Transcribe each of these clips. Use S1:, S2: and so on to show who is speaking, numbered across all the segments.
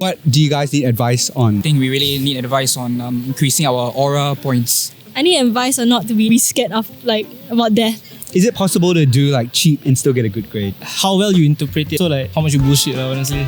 S1: What do you guys need advice on?
S2: I think we really need advice on increasing our aura points.
S3: I need advice on not to be scared of about death.
S1: Is it possible to do cheat and still get a good grade?
S4: How well you interpret it. So how much you bullshit honestly.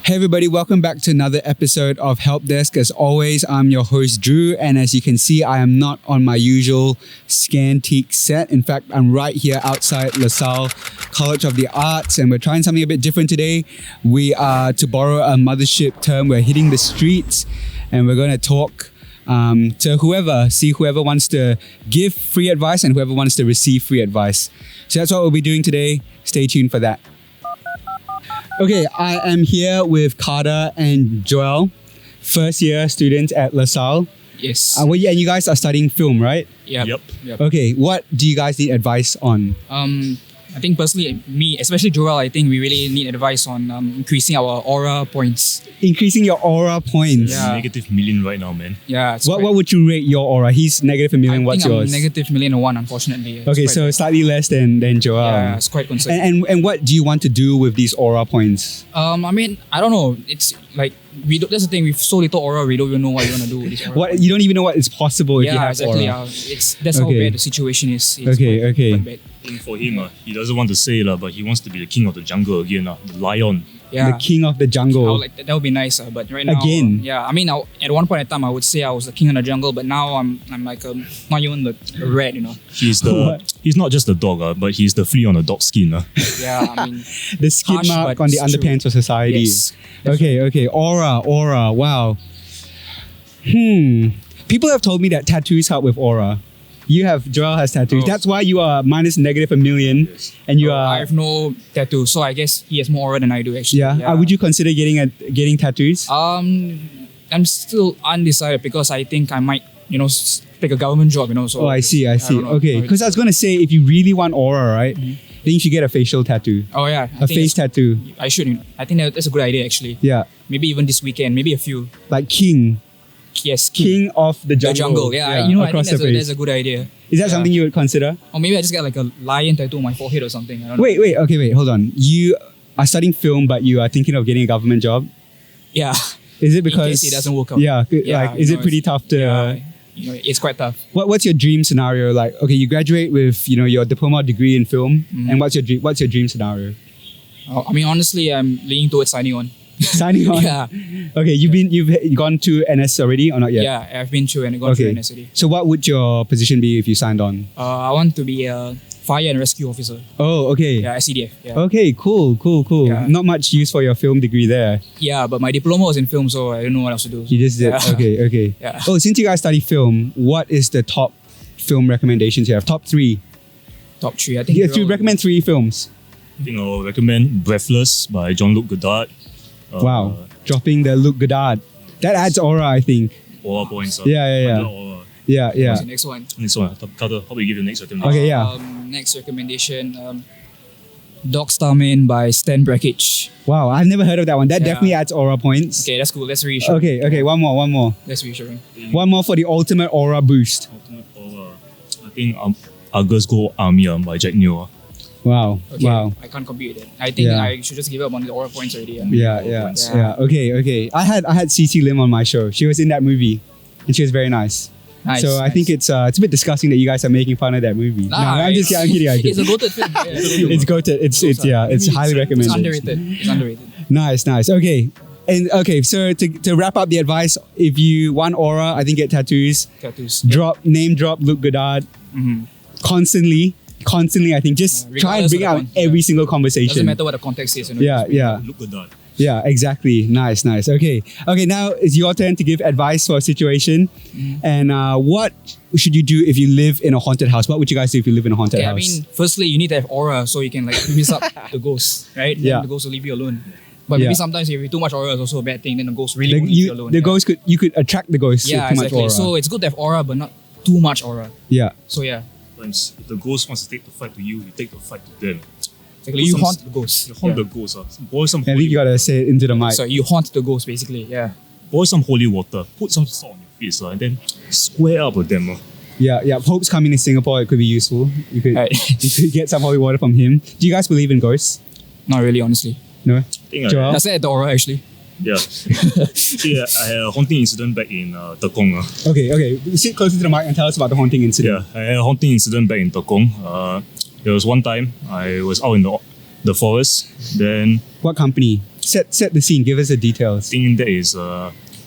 S1: Hey everybody, welcome back to another episode of Help Desk. As always, I'm your host Drew, and as you can see, I am not on my usual Scantique set. In fact, I'm right here outside Lasalle College of the Arts, and we're trying something a bit different today. We are, to borrow a Mothership term, we're hitting the streets, and we're going to talk to whoever wants to give free advice and whoever wants to receive free advice. So that's what we'll be doing today. Stay tuned for that. Okay, I am here with Carter and Joel, first year students at Lasalle.
S2: Yes.
S1: And you guys are studying film, right?
S2: Yep.
S1: Okay, what do you guys need advice on?
S2: I think personally, me, especially Joel, I think we really need advice on increasing our aura points.
S1: Increasing your aura points.
S2: Yeah.
S5: Negative million right now, man.
S2: Yeah.
S1: What would you rate your aura? He's negative a million. What's yours?
S2: I'm negative -1, unfortunately.
S1: Okay, so slightly less than Joel.
S2: Yeah, it's quite concerning.
S1: And what do you want to do with these aura points?
S2: I mean, I don't know. It's like that's the thing. We've so little aura, we don't even know what we want to do with this aura.
S1: What, you don't even know what is possible if you have
S2: exactly.
S1: aura.
S2: That's how bad the situation is. It's
S1: Okay.
S2: quite bad.
S5: I think for him, he doesn't want to say but he wants to be the king of the jungle again, the lion.
S2: Yeah.
S1: The king of the jungle.
S2: That would be nice, but right now,
S1: Again?
S2: I mean, at one point in time, I would say I was the king of the jungle, but now I'm like not even the rat,
S5: He's not just the dog, but he's the flea on the dog skin.
S2: Yeah, I mean,
S1: The skid
S2: harsh,
S1: mark
S2: but
S1: on the
S2: it's
S1: underpants
S2: true.
S1: of society.
S2: Yes,
S1: Okay. Aura. Wow. People have told me that tattoos help with aura. Joel has tattoos.
S2: Oh.
S1: That's why you are minus negative a million, and you
S2: I
S1: are.
S2: have no tattoo, so I guess he has more aura than I do actually.
S1: Yeah. Would you consider getting tattoos?
S2: I'm still undecided because I think I might, take a government job, So
S1: Oh, I see.
S2: don't know.
S1: Okay, because I was gonna say if you really want aura, right, then you should get a facial tattoo,
S2: Oh yeah,
S1: a face tattoo.
S2: I should. I think that's a good idea actually.
S1: Yeah,
S2: Maybe even this weekend, maybe a few.
S1: like king of the jungle.
S2: The jungle, I
S1: across
S2: think
S1: the face.
S2: that's a good idea.
S1: Is that
S2: Yeah.
S1: something you would consider?
S2: Or maybe I just get like a lion tattoo on my forehead or something. I don't know.
S1: Wait, hold on. You are studying film, but you are thinking of getting a government job.
S2: Yeah.
S1: Is it because
S2: case it doesn't work out.
S1: Yeah,
S2: Yeah,
S1: is it pretty tough to?
S2: It's quite tough.
S1: What's your dream scenario? Like, okay, you graduate with your diploma degree in film, and what's your dream scenario?
S2: I mean, honestly, I'm leaning towards signing on.
S1: Signing on.
S2: Yeah.
S1: Okay, you've gone to NS already or not yet?
S2: Yeah, I've been through and gone through NSCD.
S1: So what would your position be if you signed on?
S2: I want to be a fire and rescue officer.
S1: Oh, okay.
S2: Yeah, SCDF. Yeah.
S1: Okay, cool.
S2: Yeah.
S1: Not much use for your film degree there.
S2: Yeah, but my diploma was in film, so I don't know what else to do.
S1: You just did.
S2: Yeah.
S1: Okay.
S2: Yeah.
S1: Oh, since you guys study film, what is the top film recommendations you have? Top 3.
S2: Top 3, I think.
S1: If you recommend 3 films.
S5: I think I'll recommend Breathless by Jean-Luc Godard.
S1: Wow. Dropping the Luc Godard. That adds aura, I think.
S5: Aura points.
S1: Yeah.
S5: Aura.
S1: Yeah.
S2: What's the next one?
S5: Next one, Carter, how about you give the next recommendation?
S1: Okay, yeah.
S2: Next recommendation, Dog Starman by Stan Brakhage.
S1: Wow, I've never heard of that one. That
S2: Yeah.
S1: definitely adds aura points.
S2: Okay, that's cool. That's reassuring.
S1: Okay, one more.
S2: That's reassuring.
S1: One more for the ultimate aura boost.
S5: Ultimate Aura. I think Argus Go Army by Jack Neo.
S1: Wow.
S2: Okay,
S1: Wow.
S2: I can't compete with it. I think
S1: Yeah.
S2: I should just give up on the aura points already.
S1: Yeah. Okay. I had CC Lim on my show. She was in that movie, and she was very nice.
S2: Nice.
S1: So I think it's a bit disgusting that you guys are making fun of that movie. No, I'm kidding.
S2: It's a goated film. Yeah,
S1: It's goated. It's highly recommended.
S2: It's underrated.
S1: Nice. Okay. And okay, so to wrap up the advice, if you want aura, I think get tattoos.
S2: Tattoos.
S1: Name drop Luc Godard constantly. I think just try and
S2: regardless
S1: bring
S2: of
S1: out
S2: the one.
S1: every single conversation.
S2: Doesn't matter what the context is.
S1: Yeah.
S5: Look Godard.
S1: Yeah, exactly. Nice. Okay, now it's your turn to give advice for a situation. And what should you do if you live in a haunted house? What would you guys do if you live in a haunted
S2: Okay,
S1: house?
S2: I mean, firstly, you need to have aura so you can miss up the ghosts, right?
S1: Yeah.
S2: Then the ghost will leave you alone. But maybe
S1: Yeah.
S2: sometimes if you have too much aura is also a bad thing. Then the ghost really
S1: the,
S2: won't leave you alone.
S1: ghost you could attract the ghost
S2: Yeah,
S1: with too much
S2: exactly.
S1: aura.
S2: So it's good to have aura, but not too much aura.
S1: Yeah.
S2: So yeah,
S5: Sometimes if the ghost wants to take the fight to you, you take the fight to them.
S2: exactly. You haunt the ghost.
S5: You haunt
S2: Yeah.
S5: the ghost. Boil some
S1: I think
S5: holy
S1: you gotta say it into the mic.
S2: So you haunt the ghost basically. Yeah.
S5: boil some holy water, put some salt on your face, and then square up with them.
S1: Yeah. Hope's coming to Singapore. It could be useful. You could
S2: Right.
S1: you could get some holy water from him. Do you guys believe in ghosts?
S2: Not really, honestly.
S1: No?
S5: I think
S1: Joel?
S2: That's it at the aura, actually.
S5: yeah. See, I had a haunting incident back in Tekong.
S1: Okay. Sit closer to the mic and tell us about the haunting incident.
S5: Yeah, I had a haunting incident back in Tekong. There was one time I was out in the forest. Then
S1: What company? Set the scene. Give us the details.
S5: I think that is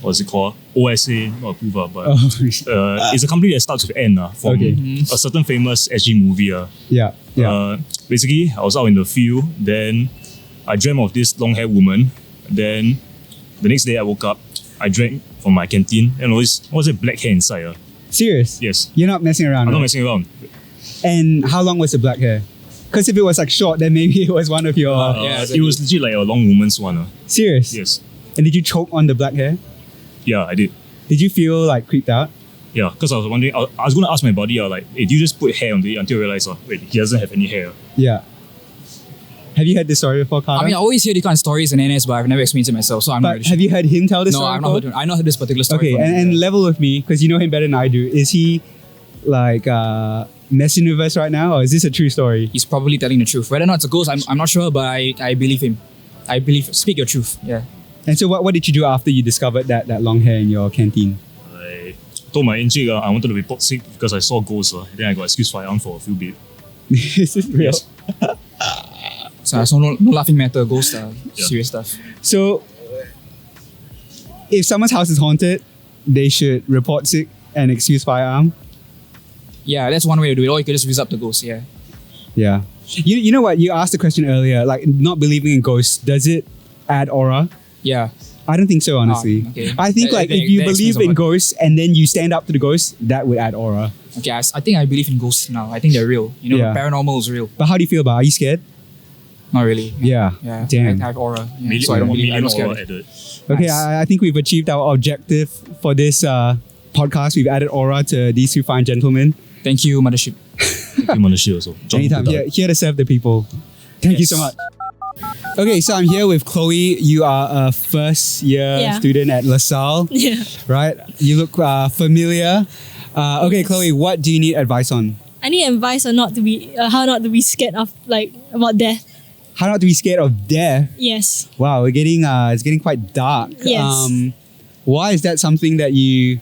S5: what's it called? OSA, not approved, but
S1: Oh,
S5: it's a company that starts with N from
S1: Okay.
S5: a certain famous SG movie.
S1: yeah.
S5: Basically, I was out in the field. Then I dreamt of this long haired woman. Then the next day I woke up. I drank from my canteen and was it black hair inside?
S1: Serious?
S5: Yes.
S1: You're not messing around.
S5: I'm not
S1: right?
S5: messing around.
S1: And how long was the black hair? Because if it was like short, then maybe it was one of your.
S2: Yeah,
S5: It was legit like a long woman's one.
S1: Serious?
S5: Yes.
S1: And did you choke on the black hair?
S5: Yeah, I did.
S1: Did you feel like creeped out?
S5: Yeah, because I was wondering, I was going to ask my body, like, hey, do you just put hair on it until I realized, wait, he doesn't have any hair?
S1: Yeah. Have you heard this story before, Carla?
S2: I mean, I always hear these kind of stories in NS, but I've never experienced it myself, so I'm not
S1: but
S2: really sure.
S1: have you heard him tell this
S2: No,
S1: story
S2: I've
S1: before?
S2: not heard this particular story.
S1: Okay,
S2: from him.
S1: and level with me, because you know him better than I do. Is he like messing with us right now, or is this a true story?
S2: He's probably telling the truth. Whether or not it's a ghost, I'm not sure, but I believe him. I believe, speak your truth. Yeah.
S1: And so what did you do after you discovered that long hair in your canteen?
S5: I told my encik I wanted to report sick because I saw ghosts. Then I got excused firearm for a few bit.
S1: Is this real?
S5: Yes.
S2: So no laughing matter, ghost, serious stuff.
S1: So if someone's house is haunted, they should report sick and excuse firearm.
S2: Yeah, that's one way to do it. Or you could just use up the ghost, yeah.
S1: Yeah. You know what? You asked the question earlier, like not believing in ghosts, does it add aura?
S2: Yeah.
S1: I don't think so, honestly.
S2: Okay.
S1: I think
S2: That-
S1: like
S2: that-
S1: if you
S2: that explains
S1: believe
S2: a
S1: in
S2: lot.
S1: ghosts and then you stand up to the ghost, that would add aura.
S2: Okay, I think I believe in ghosts now. I think they're real. You know,
S1: Yeah.
S2: paranormal is real.
S1: But how do you feel about it? Are you scared?
S2: Not really.
S1: Yeah.
S2: Yeah.
S1: Damn.
S2: I have aura. Yeah.
S5: Million,
S2: So I don't believe. I'm
S5: million
S2: not scared.
S5: aura added.
S1: Okay,
S2: Nice.
S1: I think we've achieved our objective for this podcast. We've added aura to these two fine gentlemen.
S2: Thank you, Mothership.
S5: Thank you, Mothership also. John
S1: Anytime.
S5: Hooper.
S1: Here to serve the people. Thank you so much. Okay, so I'm here with Chloe. You are a first year
S3: Yeah.
S1: student at Lasalle,
S3: Yeah.
S1: right? You look familiar. Okay, Chloe, what do you need advice on?
S3: I need advice on how not to be scared of about death.
S1: How not to be scared of death?
S3: Yes.
S1: Wow, it's getting quite dark.
S3: Yes.
S1: Why is that something that you?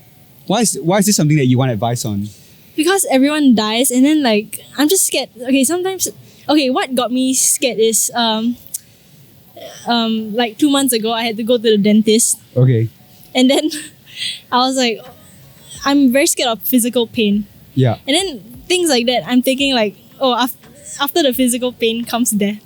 S1: Why is this something that you want advice on?
S3: Because everyone dies, and then I'm just scared. Okay, sometimes. Okay, what got me scared is 2 months ago I had to go to the dentist,
S1: Okay.
S3: and then I was like, I'm very scared of physical pain,
S1: Yeah.
S3: and then things like that. I'm thinking after the physical pain comes death.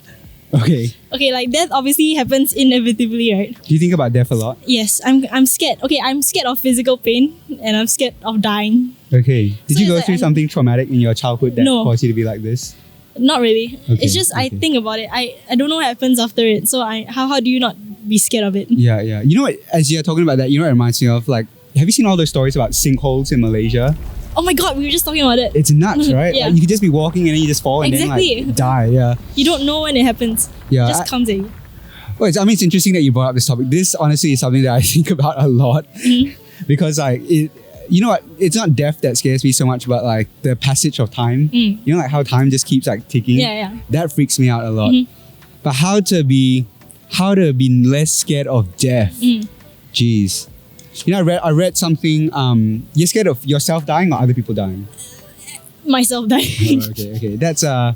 S1: Okay.
S3: Okay, death obviously happens inevitably, right?
S1: Do you think about death a lot?
S3: Yes, I'm scared. Okay, I'm scared of physical pain, and I'm scared of dying.
S1: Okay. Did
S3: So
S1: you go
S3: it's like
S1: through something traumatic in your childhood that
S3: No.
S1: caused you to be like this?
S3: Not really.
S1: Okay,
S3: It's just I
S1: okay.
S3: think about it. I don't know what happens after it. So how do you not be scared of it?
S1: Yeah, yeah. You know what? As you're talking about that, you know what it reminds me of? Like, have you seen all those stories about sinkholes in Malaysia?
S3: Oh my god, we were just talking about it.
S1: It's nuts, right?
S3: Yeah.
S1: Like, you could just be walking and then you just fall and
S3: Exactly.
S1: then like die. Yeah.
S3: You don't know when it happens.
S1: Yeah.
S3: It just comes at you.
S1: Well, it's interesting that you brought up this topic. This honestly is something that I think about a lot because you know what? It's not death that scares me so much, but like the passage of time.
S3: Mm.
S1: You know, like how time just keeps like ticking.
S3: Yeah, yeah.
S1: That freaks me out a lot. But how to be less scared of death? Jeez. You know, I read something. You're scared of yourself dying or other people dying?
S3: Myself dying.
S1: Oh, okay. That's I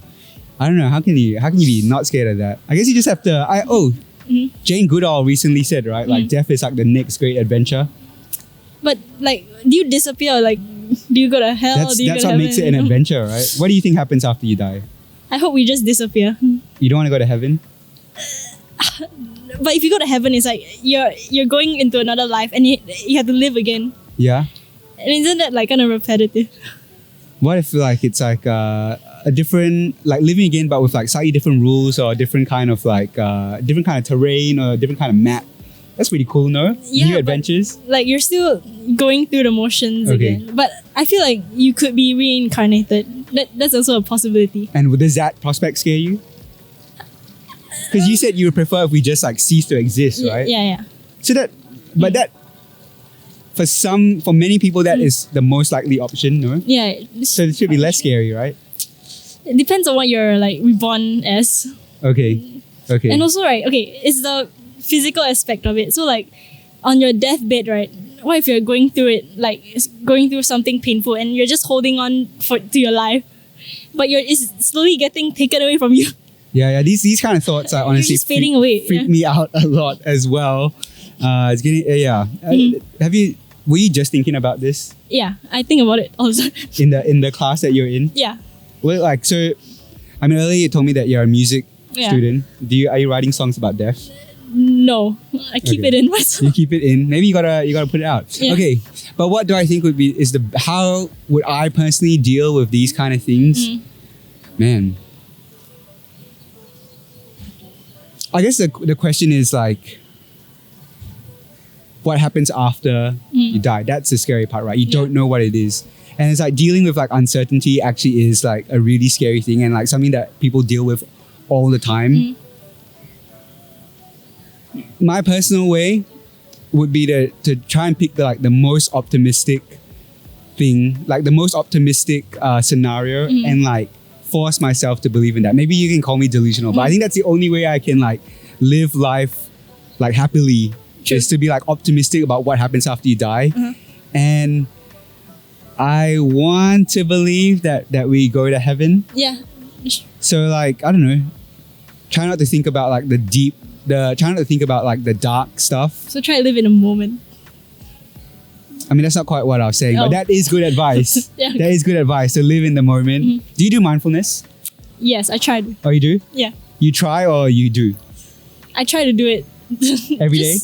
S1: don't know. How can you be not scared of that? I guess you just have to. Jane Goodall recently said, right? Like death is like the next great adventure.
S3: But do you disappear? Or, do you go to hell?
S1: That's
S3: or do you
S1: that's
S3: go to
S1: what makes it an
S3: heaven?
S1: adventure, right? What do you think happens after you die?
S3: I hope we just disappear.
S1: You don't want to go to heaven?
S3: But if you go to heaven, it's like you're going into another life and you have to live again.
S1: Yeah.
S3: And isn't that kind of repetitive?
S1: What if like it's like a different like living again, but with like slightly different rules or different kind of different kind of terrain or different kind of map? That's pretty cool, no?
S3: Yeah,
S1: New
S3: but-
S1: adventures.
S3: You're still going through the motions
S1: Okay.
S3: again. But I feel like you could be reincarnated. That's also a possibility.
S1: And does that prospect scare you? Because you said you would prefer if we just like cease to exist, right?
S3: Yeah.
S1: So that for many people that is the most likely option, no?
S3: Yeah.
S1: So it should be less scary, right?
S3: It depends on what you're reborn as.
S1: Okay. Okay.
S3: And also, right, okay, it's the physical aspect of it. So like on your deathbed, right, what if you're going through it, like going through something painful and you're just holding on to your life, but it's slowly getting taken away from you.
S1: Yeah. These kind of thoughts are honestly
S3: just fading away.
S1: freak me out a lot as well. It's getting were you just thinking about this
S3: Yeah, I think about it all the time.
S1: in the class that you're in?
S3: Yeah.
S1: Well, like, so I mean, earlier you told me that you're a music
S3: Yeah.
S1: student. Are you writing songs about death?
S3: No, I keep
S1: Okay.
S3: it in myself.
S1: You keep it in. Maybe you gotta put it out.
S3: Yeah.
S1: Okay, but what do I think would be how would I personally deal with these kind of things? Man, I guess the question is like, what happens after you die? That's the scary part, right? You don't know what it is. And it's like dealing with like uncertainty actually is like a really scary thing and like something that people deal with all the time. My personal way would be to try and pick the most optimistic thing, like the most optimistic scenario and like force myself to believe in that. Maybe you can call me delusional, but I think that's the only way I can like live life like happily. Is to be like optimistic about what happens after you die. And I want to believe that we go to heaven.
S3: Yeah.
S1: So like, I don't know, try not to think about like try not to think about like the dark stuff.
S3: So try to live in a moment.
S1: I mean, that's not quite what I was saying, but that is good advice.
S3: Yeah.
S1: That is good advice to live in the moment. Do you do mindfulness?
S3: Yes, I tried.
S1: Oh, you do?
S3: Yeah.
S1: You try or you do?
S3: I try to do it
S1: Every day?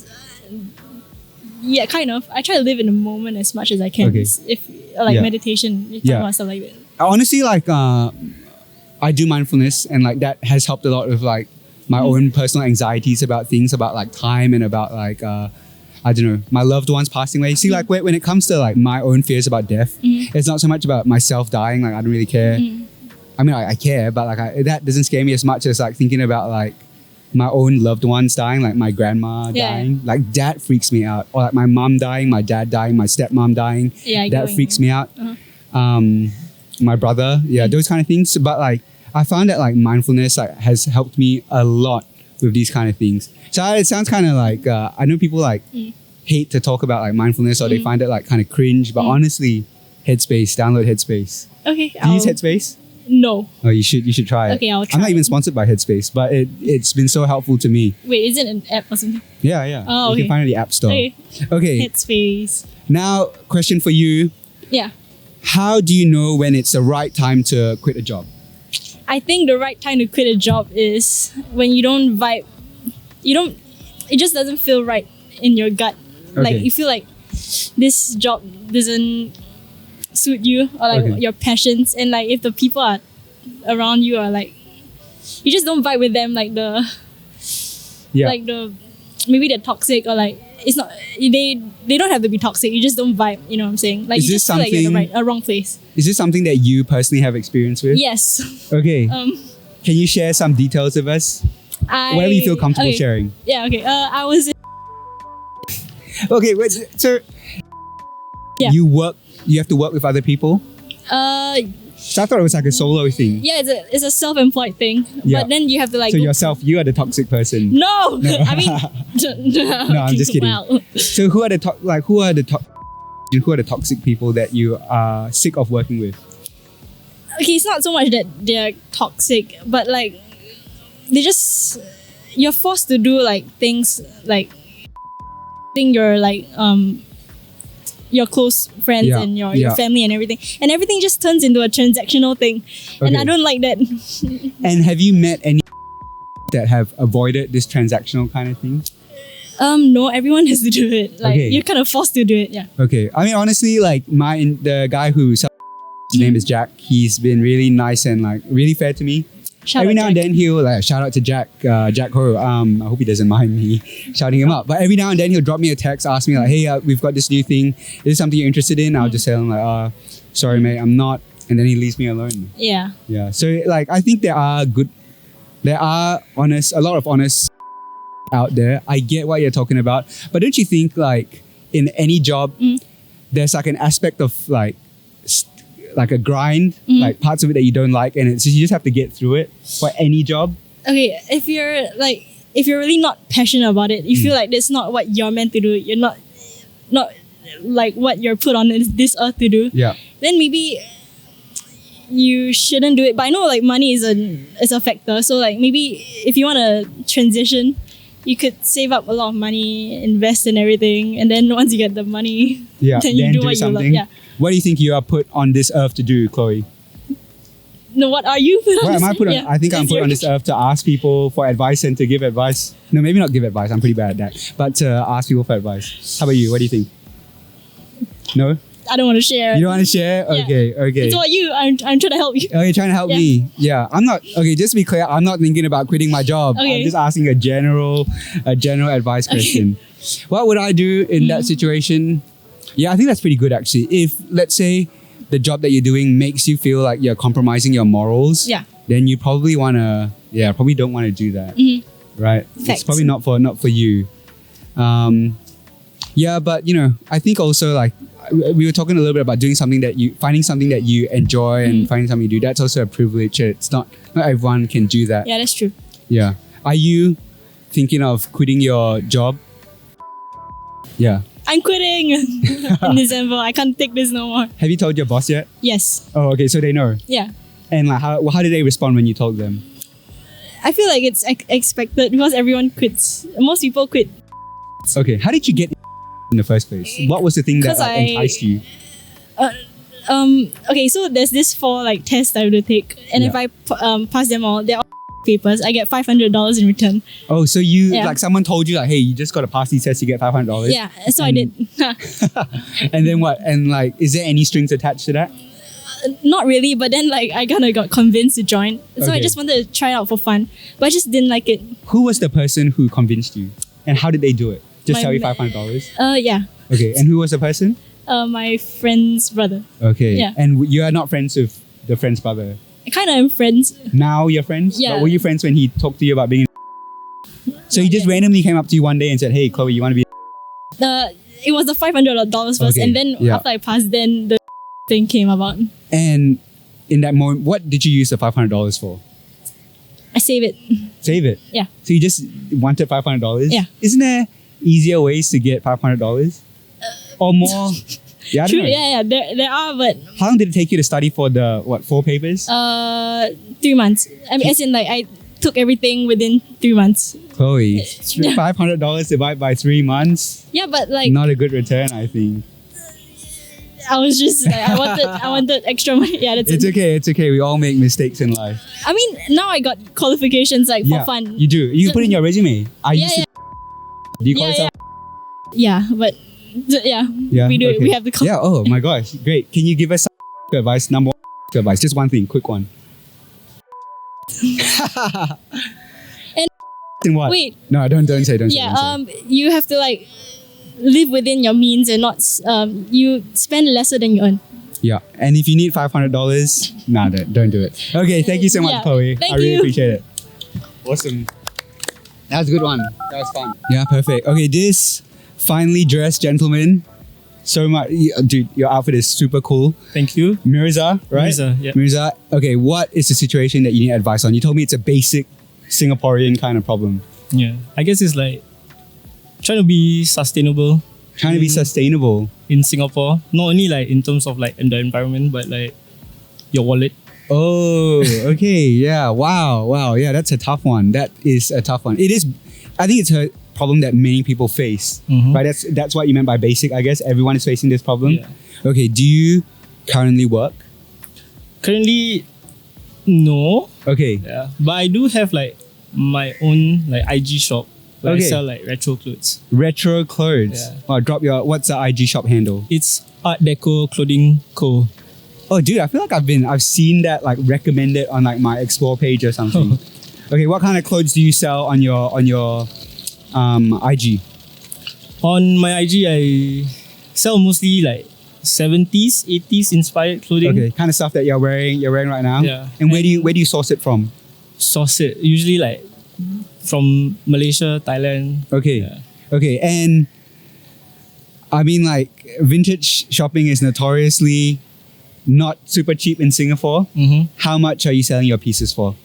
S3: Yeah, kind of. I try to live in the moment as much as I can.
S1: Okay.
S3: If like
S1: Yeah.
S3: meditation, you talk
S1: Yeah.
S3: about stuff like that.
S1: Honestly, like I do mindfulness and like that has helped a lot with like my own personal anxieties about things, about like time and about like I don't know, my loved ones passing away. See, like when it comes to like my own fears about death, it's not so much about myself dying. Like I don't really care. I mean, I care, but like that doesn't scare me as much as like thinking about like my own loved ones dying, like my grandma dying. Like that freaks me out. Or like my mom dying, my dad dying, my stepmom dying.
S3: Yeah, I get
S1: that
S3: what you
S1: freaks
S3: mean.
S1: me out. My brother, those kind of things. But like I found that like mindfulness like has helped me a lot with these kind of things. So it sounds kind of like I know people like hate to talk about like mindfulness or they find it like kind of cringe. But honestly, Headspace, download Headspace.
S3: Okay.
S1: Do you use Headspace?
S3: No.
S1: Oh, you should try it.
S3: Okay, I'll
S1: I'm
S3: try
S1: not even
S3: it.
S1: sponsored by Headspace, but it's been so helpful to me.
S3: Wait, is it an app or something?
S1: Yeah.
S3: Oh,
S1: You
S3: okay.
S1: can find it in the App Store. Okay.
S3: Headspace.
S1: Now, question for you.
S3: Yeah.
S1: How do you know when it's the right time to quit a job?
S3: I think the right time to quit a job is when you don't vibe. It just doesn't feel right in your gut. Like
S1: Okay.
S3: you feel like this job doesn't suit you or like
S1: Okay.
S3: your passions, and like if the people are around you are like, you just don't vibe with them, like like the maybe they're toxic or like it's not, they don't have to be toxic, you just don't vibe, you know what I'm saying? Like
S1: Is
S3: you
S1: this
S3: just feel like you're in
S1: something-
S3: a wrong place.
S1: Is this something that you personally have experience with?
S3: Yes.
S1: Okay.
S3: Can
S1: Can you share some details with us? Whatever you feel comfortable sharing.
S3: Yeah, okay. I was in,
S1: Okay, wait, so
S3: Yeah.
S1: you have to work with other people? So I thought it was like a solo thing.
S3: yeah, it's a self-employed thing.
S1: Yeah.
S3: But then you have to like
S1: So
S3: go-
S1: you are the toxic person.
S3: No, I mean,
S1: No, I'm just kidding.
S3: Wow.
S1: So who are the toxic people that you are sick of working with?
S3: Okay, it's not so much that they're toxic, but like you're forced to do like things like think you're like your close friends
S1: Yeah,
S3: and your
S1: yeah.
S3: family and everything just turns into a transactional thing, and
S1: Okay.
S3: I don't like that.
S1: And have you met any that have avoided this transactional kind of thing?
S3: No, everyone has to do it. Like
S1: Okay.
S3: you're kind of forced to do it. Yeah.
S1: Okay, I mean honestly, like the guy his name is Jack. He's been really nice and like really fair to me.
S3: Shout
S1: Every
S3: out
S1: now and
S3: Jack.
S1: then he'll like shout out to Jack Ho. I hope he doesn't mind me shouting him out. But every now and then he'll drop me a text, ask me like, "Hey, we've got this new thing. Is this something you're interested in?" I'll just tell him like, "Sorry, mate, I'm not." And then he leaves me alone.
S3: Yeah.
S1: Yeah. So like, I think there are a lot of honest out there. I get what you're talking about, but don't you think like in any job, there's like an aspect of like like a grind, like parts of it that you don't like, and you just have to get through it for any job.
S3: okay, if you're really not passionate about it, you feel like that's not what you're meant to do. You're not like what you're put on this earth to do.
S1: Yeah.
S3: Then maybe you shouldn't do it. But I know like money is a factor. So like maybe if you want to transition, you could save up a lot of money, invest in everything, and then once you get the money,
S1: Yeah.
S3: then you do what
S1: something.
S3: you love. Yeah.
S1: What do you think you are put on this earth to do, Chloe?
S3: No, what are you put on
S1: What
S3: this
S1: am I put on?
S3: yeah.
S1: I think I'm
S3: It's
S1: put
S3: your-
S1: on this earth to ask people for advice and to give advice. No, maybe not give advice. I'm pretty bad at that. But to ask people for advice. How about you? What do you think? No?
S3: I don't want to share.
S1: You don't want to share?
S3: Yeah.
S1: Okay.
S3: It's about you. I'm trying to help you.
S1: Oh, you're trying to help
S3: Yeah.
S1: me. Yeah. I'm not okay, just to be clear, I'm not thinking about quitting my job. I'm
S3: Okay.
S1: just asking a general advice question. What would I do in that situation? Yeah, I think that's pretty good actually. If let's say the job that you're doing makes you feel like you're compromising your morals,
S3: Yeah.
S1: then you probably probably don't want to do that. Right? It's
S3: Facts.
S1: probably not for you. Yeah, but I think also like we were talking a little bit about finding something that you enjoy and finding something you do. That's also a privilege. It's not everyone can do that.
S3: Yeah, that's true.
S1: Yeah. Are you thinking of quitting your job? Yeah.
S3: I'm quitting in December. I can't take this no more.
S1: Have you told your boss yet?
S3: Yes.
S1: Oh, okay. So they know.
S3: Yeah.
S1: And like, how did they respond when you told them?
S3: I feel like it's expected because everyone quits. Most people quit.
S1: Okay. How did you get in the first place? What was the thing that
S3: 'Cause I-
S1: enticed you?
S3: Okay, so there's this 4 like tests I have to take, and if
S1: Yeah.
S3: I pass them all, they're all papers. I get $500 in return.
S1: Oh, so you
S3: Yeah.
S1: like someone told you like, hey, you just got to pass these tests, you get $500.
S3: Yeah, so I did.
S1: And then what? And like, is there any strings attached to that?
S3: Not really, but then like I kind of got convinced to join. So I
S1: Okay.
S3: just wanted to try it out for fun, but I just didn't like it.
S1: Who was the person who convinced you? And how did they do it? Just
S3: My
S1: tell you
S3: ma-
S1: $500?
S3: Yeah.
S1: Okay. And who was the person?
S3: My friend's brother.
S1: Okay.
S3: Yeah.
S1: And you are not friends with the friend's brother?
S3: I kind of am friends.
S1: Now you're friends?
S3: Yeah.
S1: But were you friends when he talked to you about being So he just
S3: yet.
S1: randomly came up to you one day and said, hey, Chloe, you want to be
S3: It was the $500 first,
S1: Okay,
S3: and then
S1: yeah.
S3: after I passed, then the thing came about.
S1: And in that moment, what did you use the $500 for?
S3: I save it.
S1: Save it?
S3: Yeah.
S1: So you just wanted $500?
S3: Yeah.
S1: Isn't there easier ways to get $500? Or more? Yeah, I don't
S3: True.
S1: know.
S3: Yeah. There are, but
S1: How long did it take you to study for the 4 papers?
S3: 3 months. I mean, as in like I took everything within 3 months.
S1: Chloe, $500 divided by 3 months?
S3: Yeah, but like
S1: Not a good return, I think.
S3: I was just like, I wanted extra money. Yeah, that's
S1: It's
S3: it.
S1: okay, it's okay. We all make mistakes in life.
S3: I mean, now I got qualifications like
S1: Yeah,
S3: for fun.
S1: you do. You put in your resume. I
S3: Yeah,
S1: used to.
S3: yeah.
S1: Do you call
S3: Yeah,
S1: yourself?
S3: Yeah, but yeah,
S1: Yeah,
S3: we do it.
S1: okay.
S3: We have the
S1: Yeah, oh my gosh, great. Can you give us some advice? Number 1 advice, just one thing, quick one. In what?
S3: Wait.
S1: No, don't say.
S3: Yeah, you have to like live within your means and not you spend lesser than you earn.
S1: Yeah, and if you need $500, nah, don't do it. Okay, thank you so much,
S3: Yeah,
S1: Chloe.
S3: thank
S1: I really
S3: you.
S1: appreciate it. Awesome. That was a good one. That was fun. Yeah, perfect. Okay, this finely dressed gentleman. So much, dude. Your outfit is super cool.
S4: Thank you.
S1: Mirza, right?
S4: Mirza, yeah.
S1: Mirza. Okay, what is the situation that you need advice on? You told me it's a basic Singaporean kind of problem.
S4: Yeah. I guess it's like trying to be sustainable
S1: Trying to be sustainable.
S4: in Singapore. Not only like in terms of like in the environment, but like your wallet.
S1: Oh, okay. Yeah. Wow. Yeah, that's a tough one. That is a tough one. It is. I think it's a problem that many people face.
S4: Mhm.
S1: Right. That's what you meant by basic. I guess everyone is facing this problem.
S4: Yeah.
S1: Okay. Do you currently work?
S4: Currently, no.
S1: Okay.
S4: Yeah. But I do have like my own like IG shop where
S1: Okay.
S4: I sell like retro clothes.
S1: Retro clothes.
S4: Yeah.
S1: Oh, what's the IG shop handle?
S4: It's Art Deco Clothing Co.
S1: Oh, dude, I feel like I've seen that like recommended on like my explore page or something. Okay, what kind of clothes do you sell on your IG?
S4: On my IG, I sell mostly like 70s, 80s inspired clothing.
S1: Okay, kind of stuff that you're wearing right now.
S4: Yeah.
S1: And where do you source it from?
S4: Source it usually like from Malaysia, Thailand.
S1: Okay.
S4: Yeah.
S1: Okay, and I mean like vintage shopping is notoriously not super cheap in Singapore.
S4: Mm-hmm.
S1: How much are you selling your pieces for?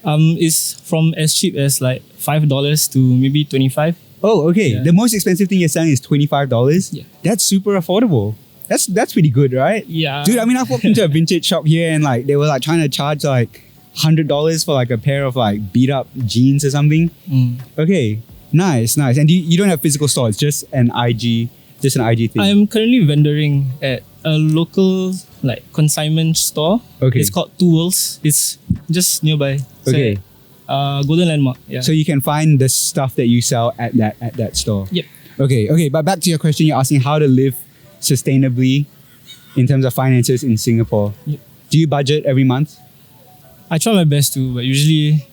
S4: It's from as cheap as like $5 to maybe 25.
S1: Oh, okay.
S4: Yeah.
S1: The most expensive thing you're selling is $25.
S4: Yeah.
S1: That's super affordable. That's pretty good, right?
S4: Yeah.
S1: Dude, I mean, I've walked into a vintage shop here and like they were like trying to charge like $100 for like a pair of like beat up jeans or something. Okay, nice. And you don't have physical store. It's just an IG thing.
S4: I'm currently vendoring at a local like consignment store.
S1: Okay.
S4: It's called Two Worlds. It's just nearby. It's
S1: Okay.
S4: at, Golden Landmark. Yeah.
S1: So you can find the stuff that you sell at that store.
S4: Yep.
S1: Okay. But back to your question, you're asking how to live sustainably in terms of finances in Singapore.
S4: Yep.
S1: Do you budget every month?
S4: I try my best to, but usually,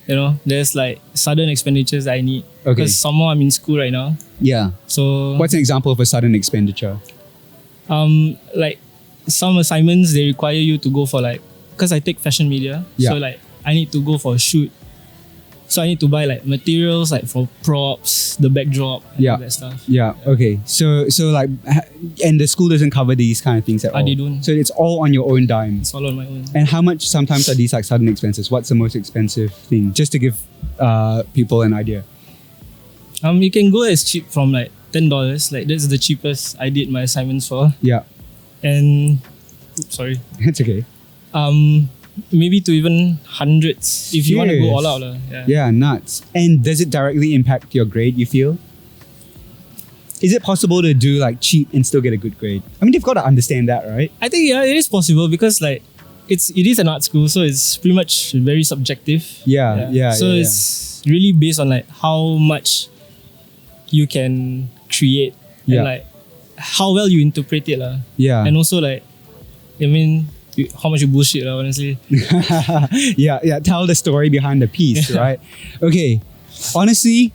S4: there's like sudden expenditures that I need.
S1: Okay.
S4: Because somehow I'm in school right now.
S1: Yeah.
S4: So
S1: What's an example of a sudden expenditure?
S4: like some assignments they require you to go for like, because I take fashion media.
S1: Yeah.
S4: So like I need to go for a shoot. So I need to buy like materials like for props, the backdrop, and
S1: Yeah.
S4: all that stuff.
S1: Yeah. Okay. So like, and the school doesn't cover these kind of things at all.
S4: They don't.
S1: So it's all on your own dime.
S4: It's all on my own.
S1: And how much sometimes are these like sudden expenses? What's the most expensive thing? Just to give people an idea.
S4: You can go as cheap from like $10. Like that's the cheapest I did my assignments for.
S1: Yeah.
S4: And sorry.
S1: It's okay.
S4: Maybe to even hundreds if you want to go
S1: Serious?
S4: all out. Yeah.
S1: Yeah, nuts. And does it directly impact your grade, you feel? Is it possible to do like cheap and still get a good grade? I mean, they've got to understand that, right?
S4: I think it is possible because like it is an art school, so it's pretty much very subjective.
S1: Yeah.
S4: So it's really based on like how much you can create
S1: Yeah.
S4: and like how well you interpret it.
S1: Yeah.
S4: And also like, I mean, how much you bullshit, honestly.
S1: yeah. Tell the story behind the piece, right? Okay. Honestly,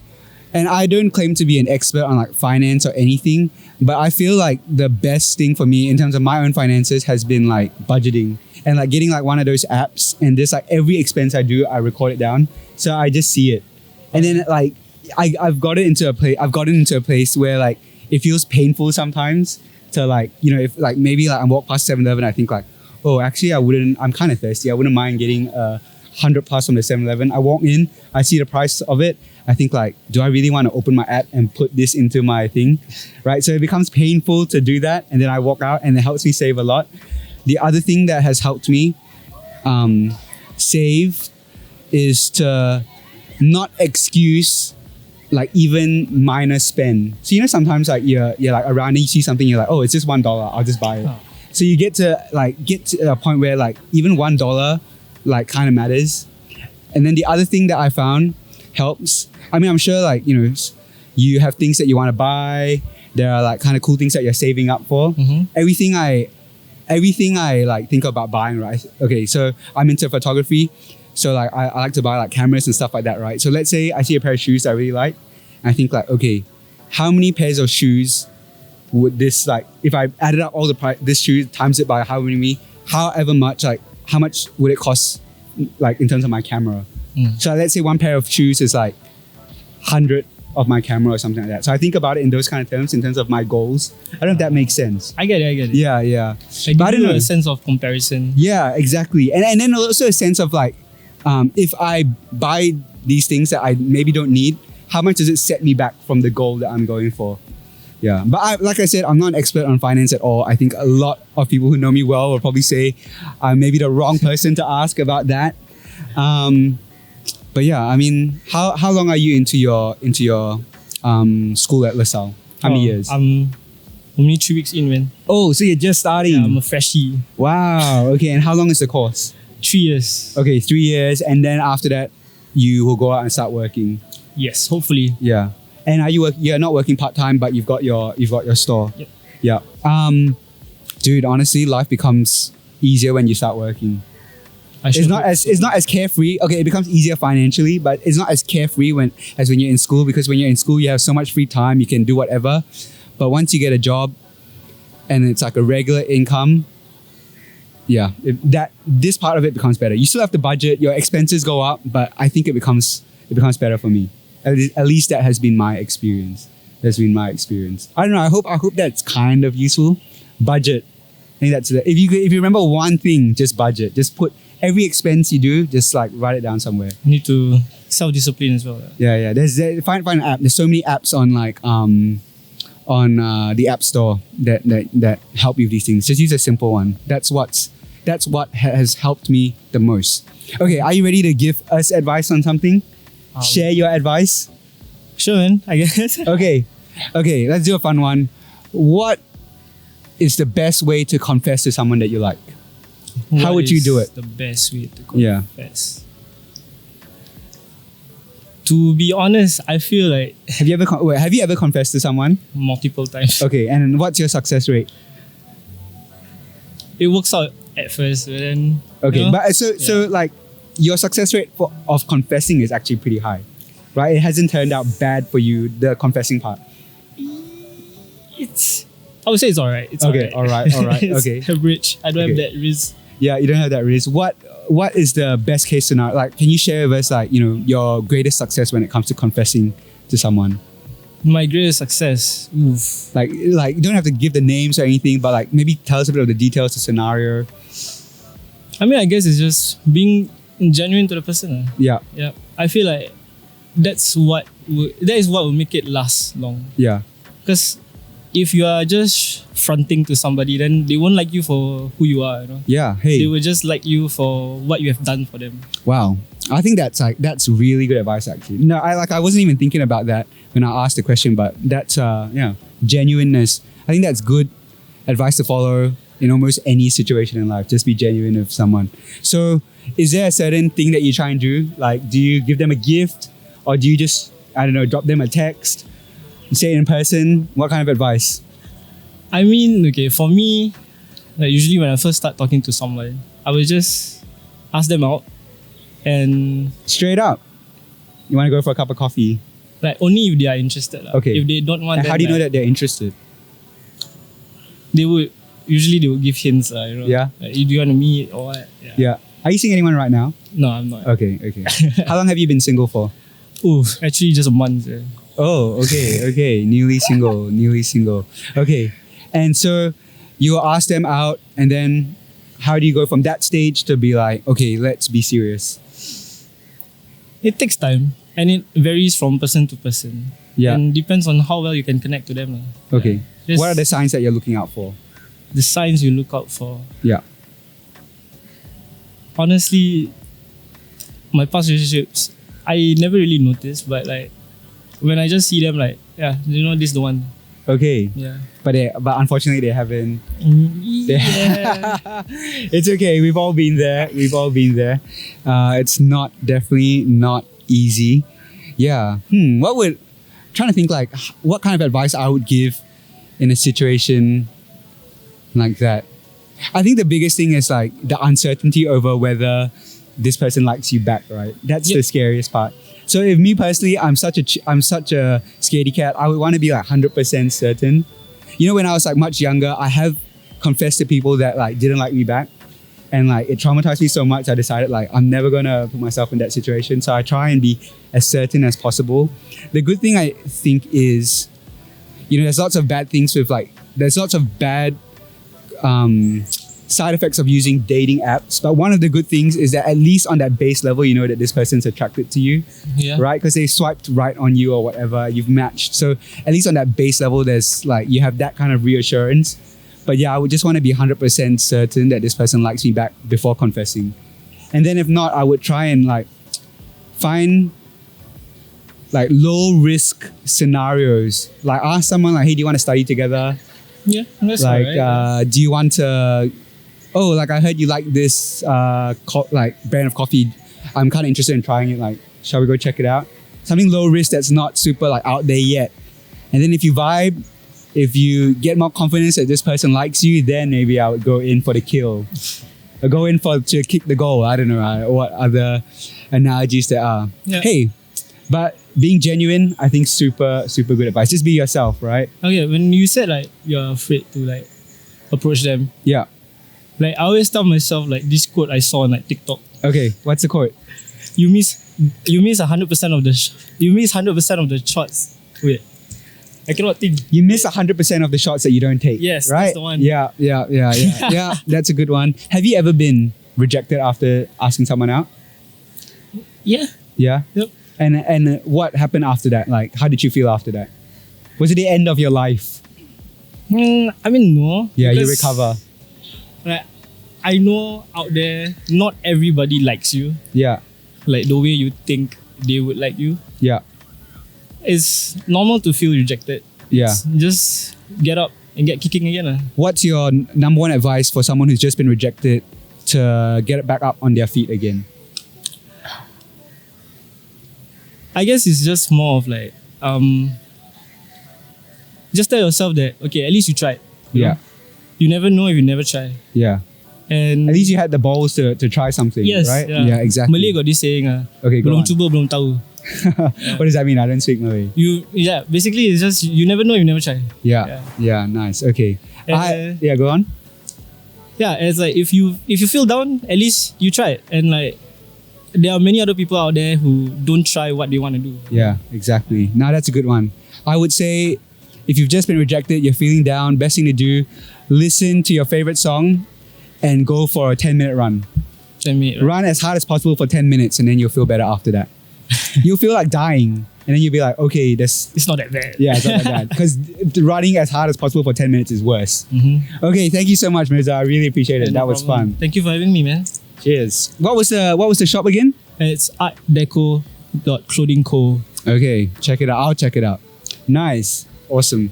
S1: and I don't claim to be an expert on like finance or anything, but I feel like the best thing for me in terms of my own finances has been like budgeting and like getting like one of those apps and just like every expense I do, I record it down. So I just see it. And then like I've gotten into a place where like it feels painful sometimes to like, if like maybe like I walk past 7-Eleven, I think like, oh, actually I'm kind of thirsty. I wouldn't mind getting 100 plus from the 7-Eleven. I walk in, I see the price of it. I think like, do I really want to open my app and put this into my thing? Right? So it becomes painful to do that. And then I walk out and it helps me save a lot. The other thing that has helped me save is to not excuse like even minor spend. So sometimes like you're like around and you see something, you're like, oh, it's just $1, I'll just buy it.
S4: Oh.
S1: So you get to a point where like even $1 like kind of matters. And then the other thing that I found helps. I mean, I'm sure like, you have things that you want to buy. There are like kind of cool things that you're saving up for.
S4: Mm-hmm.
S1: Everything I like think about buying, right? Okay, so I'm into photography. So like I like to buy like cameras and stuff like that, right? So let's say I see a pair of shoes that I really like. And I think like, okay, how many pairs of shoes would this like, if I added up all the price, this shoe times it by however much, like how much would it cost like in terms of my camera? So let's say one pair of shoes is like 100 of my camera or something like that. So I think about it in those kind of terms, in terms of my goals. I don't know if that makes sense.
S4: I get it.
S1: Yeah.
S4: But I
S1: don't
S4: do
S1: know.
S4: a sense of comparison.
S1: Yeah, exactly. And then also a sense of like, if I buy these things that I maybe don't need, how much does it set me back from the goal that I'm going for? Yeah, but like I said, I'm not an expert on finance at all. I think a lot of people who know me well will probably say I'm maybe the wrong person to ask about that. But yeah, I mean, how long are you into your school at Lasalle? How many years?
S4: I'm only 3 weeks in, man.
S1: Oh, so you're just starting.
S4: Yeah, I'm a freshie.
S1: Wow. Okay, and how long is the course?
S4: 3 years.
S1: Okay, 3 years, and then after that, you will go out and start working.
S4: Yes, hopefully.
S1: Yeah. And you're not working part-time, but you've got your store.
S4: Yep.
S1: Yeah. Dude, honestly, life becomes easier when you start working. It's not as carefree. Okay, it becomes easier financially, but it's not as carefree as when you're in school, because when you're in school you have so much free time, you can do whatever. But once you get a job and it's like a regular income, this part of it becomes better. You still have to budget, your expenses go up, but I think it becomes better for me. At least that has been my experience. That's been my experience. I don't know. I hope that's kind of useful. Budget. I think that's if you remember one thing, just budget. Just put every expense you do, just like write it down somewhere.
S4: You need to self-discipline as well.
S1: Yeah. Find an app. There's so many apps on like the App Store that help you with these things. Just use a simple one. That's what has helped me the most. Okay, are you ready to give us advice on something? Share your advice.
S4: Sure, man. I guess.
S1: Okay, let's do a fun one. What is the best way to confess to someone that you like? How would you do it?
S4: The best way to
S1: Yeah.
S4: confess. To be honest, I feel like
S1: Have you ever confessed to someone?
S4: multiple times.
S1: Okay, and what's your success rate?
S4: It works out at first, but then
S1: Okay,
S4: you know,
S1: but so like your success rate of confessing is actually pretty high, right? It hasn't turned out bad for you, the confessing part.
S4: I would say it's alright. It's
S1: Okay,
S4: alright.
S1: alright,
S4: It's
S1: okay.
S4: average. I don't
S1: Okay.
S4: have that risk.
S1: Yeah, you don't have that risk. What is the best case scenario? Like, can you share with us, like, your greatest success when it comes to confessing to someone?
S4: My greatest success. Oof.
S1: Like you don't have to give the names or anything, but like maybe tell us a bit of the details, the scenario.
S4: I mean, I guess it's just being genuine to the person.
S1: Yeah,
S4: Yeah. I feel like that is what will make it last long.
S1: yeah,
S4: Because if you are just fronting to somebody, then they won't like you for who you are.
S1: yeah.
S4: They
S1: Hey,
S4: will just like you for what you have done for them.
S1: wow. I think that's really good advice. Actually, no, I wasn't even thinking about that when I asked the question, but that's genuineness. I think that's good advice to follow in almost any situation in life. Just be genuine with someone. So, is there a certain thing that you try and do? Like, do you give them a gift, or do you just, I don't know, drop them a text, say it in person? What kind of advice?
S4: I mean, okay, for me, like usually when I first start talking to someone, I will just ask them out and
S1: Straight up, you want to go for a cup of coffee?
S4: like only if they are interested.
S1: Okay.
S4: If they don't want,
S1: And
S4: then,
S1: how do you know
S4: like,
S1: that they're interested?
S4: they would give hints,
S1: Yeah.
S4: Like, do you want to meet or what?
S1: Yeah. Are you seeing anyone right now?
S4: No, I'm not.
S1: Okay. How long have you been single for?
S4: Ooh, actually just a month.
S1: Oh, okay. Newly single. Okay. And so you ask them out, and then how do you go from that stage to be like, okay, let's be serious?
S4: It takes time and it varies from person to person.
S1: Yeah.
S4: And depends on how well you can connect to them.
S1: Okay.
S4: Just
S1: What are the signs that you're looking out for?
S4: the signs you look out for?
S1: Yeah.
S4: Honestly, my past relationships, I never really noticed, but like when I just see them, like, yeah, this is the one.
S1: Okay.
S4: Yeah.
S1: But unfortunately they haven't.
S4: Yeah.
S1: It's okay. We've all been there. It's definitely not easy. Yeah. Trying to think like what kind of advice I would give in a situation like that. I think the biggest thing is like the uncertainty over whether this person likes you back, right? That's the
S4: Yep.
S1: scariest part. So if me personally, I'm such a scaredy cat, I would want to be like 100% certain. When I was like much younger, I have confessed to people that like didn't like me back, and like it traumatized me so much. I decided like I'm never gonna put myself in that situation. So I try and be as certain as possible. The good thing I think is, there's lots of bad things with there's lots of bad side effects of using dating apps, but one of the good things is that at least on that base level, you know that this person's attracted to you,
S4: Yeah.
S1: right? Because they swiped right on you or whatever, you've matched. So at least on that base level, there's like you have that kind of reassurance. But yeah, I would just want to be 100% certain that this person likes me back before confessing. And then if not, I would try and like find like low risk scenarios. Like ask someone like, hey, do you want to study together?
S4: Yeah. That's
S1: Like,
S4: alright.
S1: do you want to? Oh, like I heard you like this brand of coffee. I'm kind of interested in trying it. Like, shall we go check it out? Something low risk that's not super like out there yet. And then if you vibe, if you get more confidence that this person likes you, then maybe I would go in for the kill. Or go in to kick the goal. I don't know what other analogies there are.
S4: Yeah.
S1: Hey, but being genuine, I think super good advice. Just be yourself, right?
S4: Okay, when you said like you're afraid to like approach them,
S1: Yeah.
S4: like I always tell myself like this quote I saw on like TikTok.
S1: Okay, what's the quote?
S4: You miss 100% of the shots. Wait, I cannot think.
S1: You miss 100% of the shots that you don't take.
S4: Yes,
S1: right?
S4: that's the one.
S1: Yeah. Yeah, that's a good one. Have you ever been rejected after asking someone out?
S4: Yeah.
S1: Yeah.
S4: Yep.
S1: And what happened after that? Like, how did you feel after that? Was it the end of your life?
S4: I mean, no.
S1: Yeah, you
S4: because,
S1: recover.
S4: Like, I know out there, not everybody likes you.
S1: Yeah.
S4: Like the way you think they would like you.
S1: Yeah.
S4: It's normal to feel rejected.
S1: Yeah.
S4: Just get up and get kicking again.
S1: What's your number one advice for someone who's just been rejected to get back up on their feet again?
S4: I guess it's just more of like, just tell yourself that, okay, at least you tried. You know? You never know if you never try.
S1: Yeah.
S4: And
S1: At least you had the balls to try something,
S4: yes,
S1: right?
S4: yeah.
S1: Exactly.
S4: Malay got this saying,
S1: Okay, go
S4: belum
S1: on.
S4: cuba, belum tahu.
S1: What does that mean? I don't speak Malay.
S4: Basically it's just, you never know if you never try.
S1: Yeah, nice. Okay. Go on.
S4: Yeah, it's like if you feel down, at least you try it. And like there are many other people out there who don't try what they want to do.
S1: Yeah, exactly. Now that's a good one. I would say if you've just been rejected, you're feeling down, best thing to do, listen to your favorite song and go for a 10-minute run.
S4: 10 minutes.
S1: Run as hard as possible for 10 minutes and then you'll feel better after that. You'll feel like dying and then you'll be like, okay,
S4: It's not that bad.
S1: yeah, it's not that bad. Because running as hard as possible for 10 minutes is worse.
S4: Mm-hmm.
S1: Okay, thank you so much, Mirza. I really appreciate it.
S4: No
S1: That was
S4: problem.
S1: fun.
S4: Thank you for having me, man.
S1: Cheers. What was the shop again?
S4: It's artdeco.clothingco.
S1: Okay, check it out. I'll check it out. Nice. Awesome.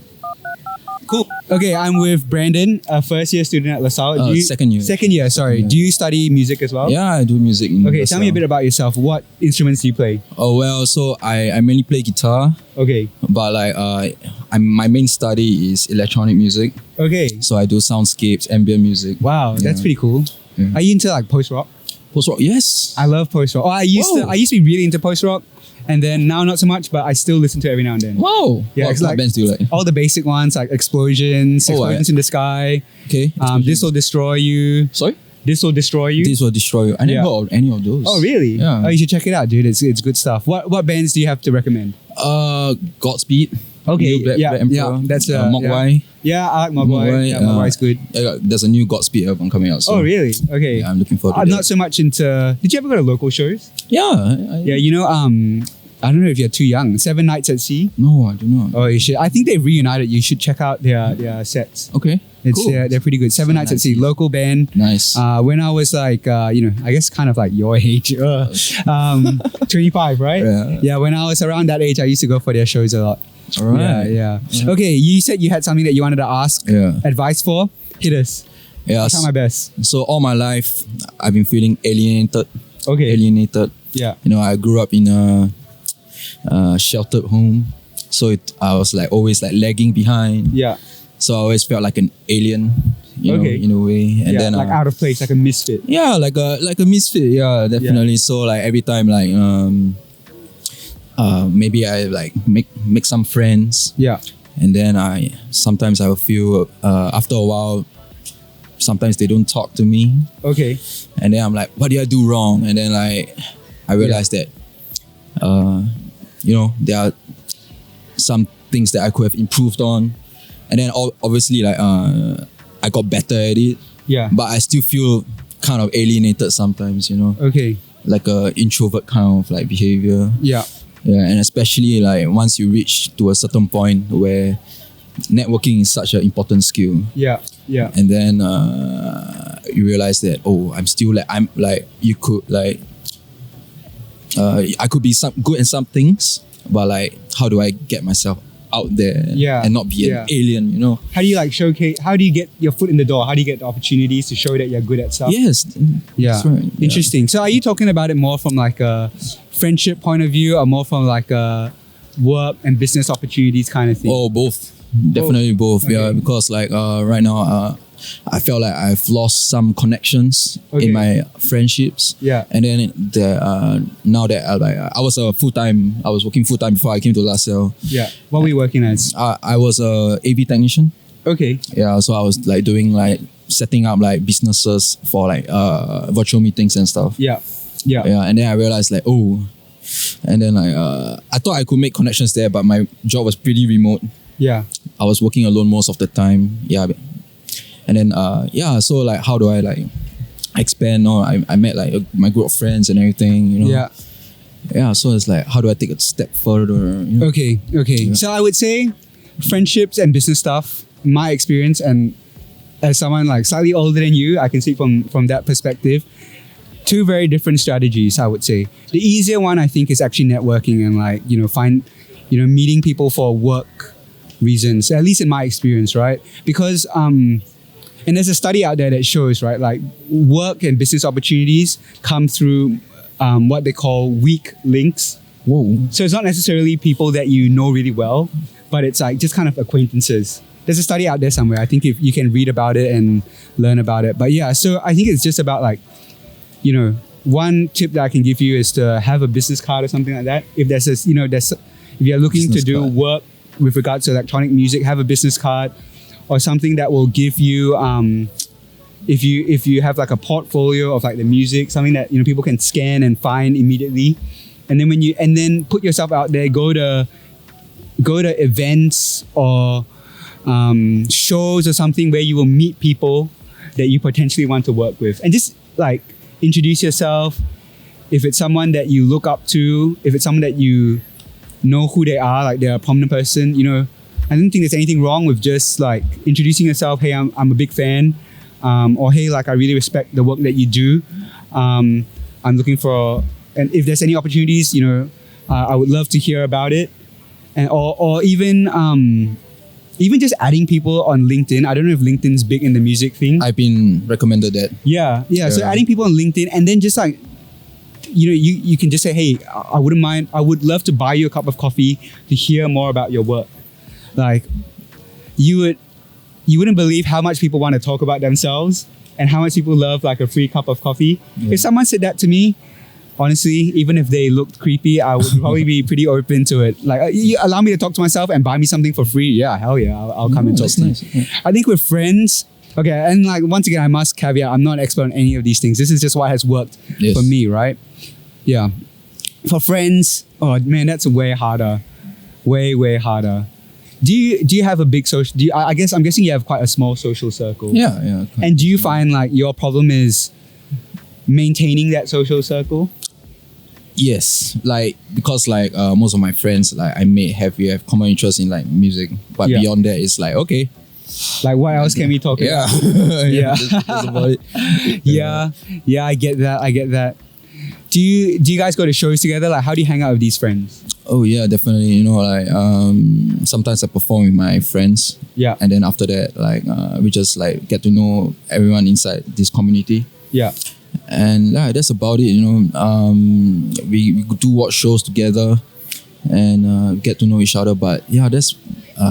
S1: Cool. Okay, I'm with Brandon, a first year student at Lasalle.
S6: Second year.
S1: Second year, sorry.
S6: Yeah.
S1: Do you study music as well?
S6: Yeah, I do music.
S1: Okay, tell me a bit about yourself. What instruments do you play?
S6: Oh well, so I mainly play guitar,
S1: Okay.
S6: but like my main study is electronic music.
S1: Okay.
S6: So I do soundscapes, ambient music.
S1: Wow, that's
S6: Yeah.
S1: pretty cool.
S6: Yeah.
S1: Are you into like post rock?
S6: Post rock, yes.
S1: I love post rock. I used
S6: Whoa.
S1: to be really into post rock, and then now not so much, but I still listen to it every now and then.
S6: Wow.
S1: Yeah,
S6: what,
S1: it's
S6: what
S1: like-
S6: bands do you like?
S1: All the basic ones like Explosions,
S6: Oh,
S1: Explosions in the Sky.
S6: Okay.
S1: This will destroy you.
S6: Sorry.
S1: This will destroy you.
S6: This will destroy you. I never
S1: Yeah.
S6: heard of any of those.
S1: Oh really?
S6: Yeah.
S1: Oh, you should check it out, dude. It's good stuff. What bands do you have to recommend?
S6: Godspeed.
S1: Okay,
S6: New Black Emperor.
S1: that's
S6: Mogwai.
S1: Yeah, I like Mogwai. Yeah, Mogwai's good.
S6: There's a new Godspeed album coming out. So
S1: Oh really? Okay.
S6: Yeah, I'm looking forward to
S1: I'm
S6: that.
S1: not so much into. Did you ever go to local shows?
S6: Yeah.
S1: Yeah, you know, I don't know if you're too young. 7 Nights at Sea.
S6: No, I do not.
S1: Oh, you should. I think they've reunited. You should check out their sets.
S6: Okay.
S1: It's
S6: cool.
S1: they're pretty good. 7 Nights at Sea, local band.
S6: Nice.
S1: When I was like, I guess kind of like your age, 25, right?
S6: Yeah.
S1: When I was around that age, I used to go for their shows a lot.
S6: All right.
S1: Yeah. Okay, you said you had something that you wanted to ask
S6: Yeah.
S1: advice for. Hit us.
S6: Yeah.
S1: I'll try my best.
S6: So all my life, I've been feeling alienated.
S1: Okay. Yeah.
S6: You know, I grew up in a sheltered home, so I was like always like lagging behind.
S1: Yeah.
S6: So I always felt like an alien, you know,
S1: Okay.
S6: in a way. And
S1: yeah,
S6: then
S1: like out of place, like a misfit.
S6: yeah, like a misfit. Yeah, definitely. So like every time like maybe I like make some friends,
S1: Yeah.
S6: and then sometimes I will feel after a while. Sometimes they don't talk to me,
S1: Okay.
S6: and then I'm like, what did I do wrong? And then like I realized that there are some things that I could have improved on, and then obviously like I got better at it,
S1: Yeah.
S6: but I still feel kind of alienated sometimes, you know,
S1: Okay.
S6: like a introvert kind of like behavior.
S1: Yeah.
S6: Yeah, and especially like once you reach to a certain point where networking is such an important skill,
S1: Yeah. Yeah.
S6: and then you realize that you could like I could be good in some things, but like how do I get myself out there
S1: Yeah,
S6: and not be
S1: yeah.
S6: an alien, you know?
S1: How do you like showcase? How do you get your foot in the door? How do you get the opportunities to show that you're good at stuff?
S6: Yes.
S1: Yeah.
S6: That's right. Yeah.
S1: Interesting. So are you talking about it more from like a friendship point of view or more from like a work and business opportunities kind of thing?
S6: Oh, both. Definitely both.
S1: Okay.
S6: Yeah, because like right now I felt like I've lost some connections
S1: Okay.
S6: in my friendships.
S1: Yeah.
S6: And then now that I was working full time before I came to Lasalle.
S1: Yeah. What were you working as?
S6: I was a AV technician.
S1: Okay.
S6: Yeah, so I was like doing like setting up like businesses for like virtual meetings and stuff.
S1: Yeah. Yeah.
S6: Yeah, and then I realized like and then I thought I could make connections there, but my job was pretty remote.
S1: Yeah.
S6: I was working alone most of the time. Yeah. And then so like how do I like expand. Or I met like my group of friends and everything. You know.
S1: Yeah.
S6: Yeah. So it's like, how do I take a step further? You know?
S1: Okay.
S6: Yeah.
S1: So I would say friendships and business stuff, my experience, and as someone like slightly older than you, I can see from that perspective, two very different strategies, I would say. The easier one, I think, is actually networking and like, meeting people for work reasons, at least in my experience, right? Because, and there's a study out there that shows, right, like work and business opportunities come through what they call weak links.
S6: Whoa.
S1: So it's not necessarily people that you know really well, but it's like just kind of acquaintances. There's a study out there somewhere. I think if you can read about it and learn about it. But yeah, so I think it's just about like, one tip that I can give you is to have a business card or something like that. If there's if you're looking
S6: Business
S1: to do
S6: card.
S1: work with regards to electronic music, have a business card or something that will give you, if you have like a portfolio of like the music, something that people can scan and find immediately, and then put yourself out there, go to events or shows or something where you will meet people that you potentially want to work with, and just like introduce yourself. If it's someone that you look up to, if it's someone that you know who they are, like they're a prominent person, I don't think there's anything wrong with just like introducing yourself. Hey, I'm a big fan, or hey, like I really respect the work that you do. I'm looking for, and if there's any opportunities, I would love to hear about it, and or even just adding people on LinkedIn. I don't know if LinkedIn's big in the music thing.
S6: I've been recommended that.
S1: Yeah. So adding people on LinkedIn, and then just like, you can just say, hey, I wouldn't mind. I would love to buy you a cup of coffee to hear more about your work. Like, you wouldn't believe how much people want to talk about themselves and how much people love like a free cup of coffee.
S6: Yeah.
S1: If someone said that to me, honestly, even if they looked creepy, I would probably be pretty open to it. Like, you allow me to talk to myself and buy me something for free. Yeah, hell yeah, I'll come and talk
S6: that's
S1: to
S6: nice.
S1: you.
S6: Yeah.
S1: I think with friends, okay, and like once again, I must caveat, I'm not an expert on any of these things. This is just what has worked
S6: Yes.
S1: for me, right? Yeah. For friends, oh man, that's way harder. Way harder. Do you have a big social? I'm guessing you have quite a small social circle.
S6: Yeah.
S1: And do you find like your problem is maintaining that social circle?
S6: Yes, like because like most of my friends like we have common interest in like music, but
S1: Yeah.
S6: beyond that it's like okay,
S1: Like what else can we talk
S6: yeah,
S1: about? Yeah.
S6: that's about it.
S1: Yeah, I get that. Do you guys go to shows together? Like how do you hang out with these friends?
S6: Oh yeah, definitely. Like sometimes I perform with my friends.
S1: Yeah.
S6: And then after that, like we just like get to know everyone inside this community.
S1: Yeah.
S6: And yeah, that's about it. We do watch shows together and get to know each other. But yeah, that's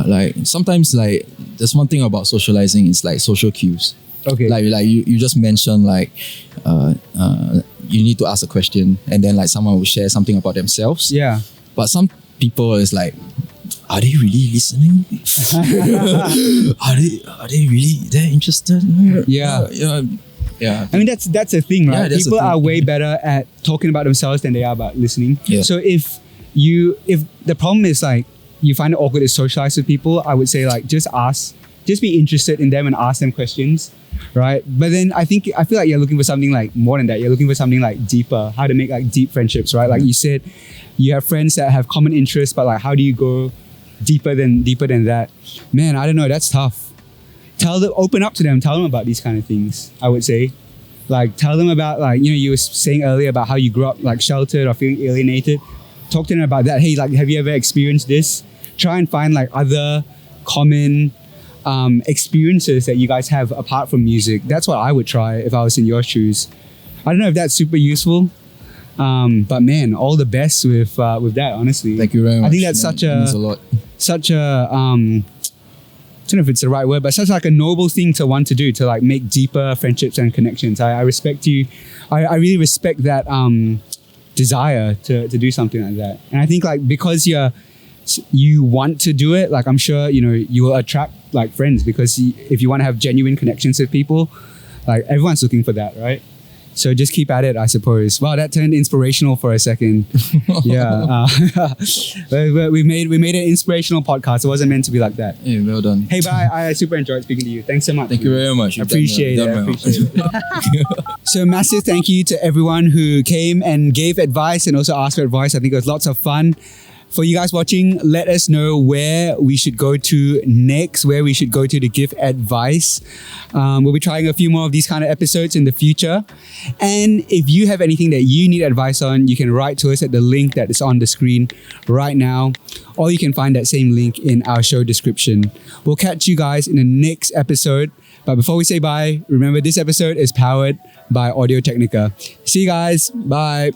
S6: like sometimes like there's one thing about socializing is like social cues.
S1: Okay.
S6: Like you just mentioned like you need to ask a question and then like someone will share something about themselves.
S1: Yeah.
S6: But some people is like, are they really listening? are they really that interested?
S1: Yeah.
S6: Yeah.
S1: I mean that's a thing, right?
S6: Yeah, that's
S1: People
S6: a thing.
S1: are way better at talking about themselves than they are about listening.
S6: Yeah.
S1: So if the problem is like you find it awkward to socialize with people, I would say like just be interested in them and ask them questions, right? But then I feel like you're looking for something like more than that. You're looking for something like deeper, how to make like deep friendships, right? Like you said, you have friends that have common interests, but like how do you go deeper than that? Man, I don't know. That's tough. Open up to them. Tell them about these kind of things. I would say, like tell them about like you were saying earlier about how you grew up like sheltered or feeling alienated. Talk to them about that. Hey, like have you ever experienced this? Try and find like other common experiences that you guys have apart from music. That's what I would try if I was in your shoes. I don't know if that's super useful, but man, all the best with that. Honestly,
S6: Thank you very much.
S1: I think that's
S6: That means a lot.
S1: such a I don't know if it's the right word, but such like a noble thing to want to do, to like make deeper friendships and connections. I respect you. I really respect that desire to do something like that. And I think like because you want to do it, like I'm sure you will attract like friends, because if you want to have genuine connections with people, like everyone's looking for that, right? So just keep at it, I suppose. Wow, that turned inspirational for a second. Yeah, we made an inspirational podcast. It wasn't meant to be like that.
S6: Hey, well done.
S1: Hey, bye. I super enjoyed speaking to you. Thanks so much.
S6: Thank you very much.
S1: Appreciate it. So massive thank you to everyone who came and gave advice and also asked for advice. I think it was lots of fun. For you guys watching, let us know where we should go to next, where we should go to give advice. We'll be trying a few more of these kind of episodes in the future. And if you have anything that you need advice on, you can write to us at the link that is on the screen right now, or you can find that same link in our show description. We'll catch you guys in the next episode. But before we say bye, remember this episode is powered by Audio Technica. See you guys. Bye.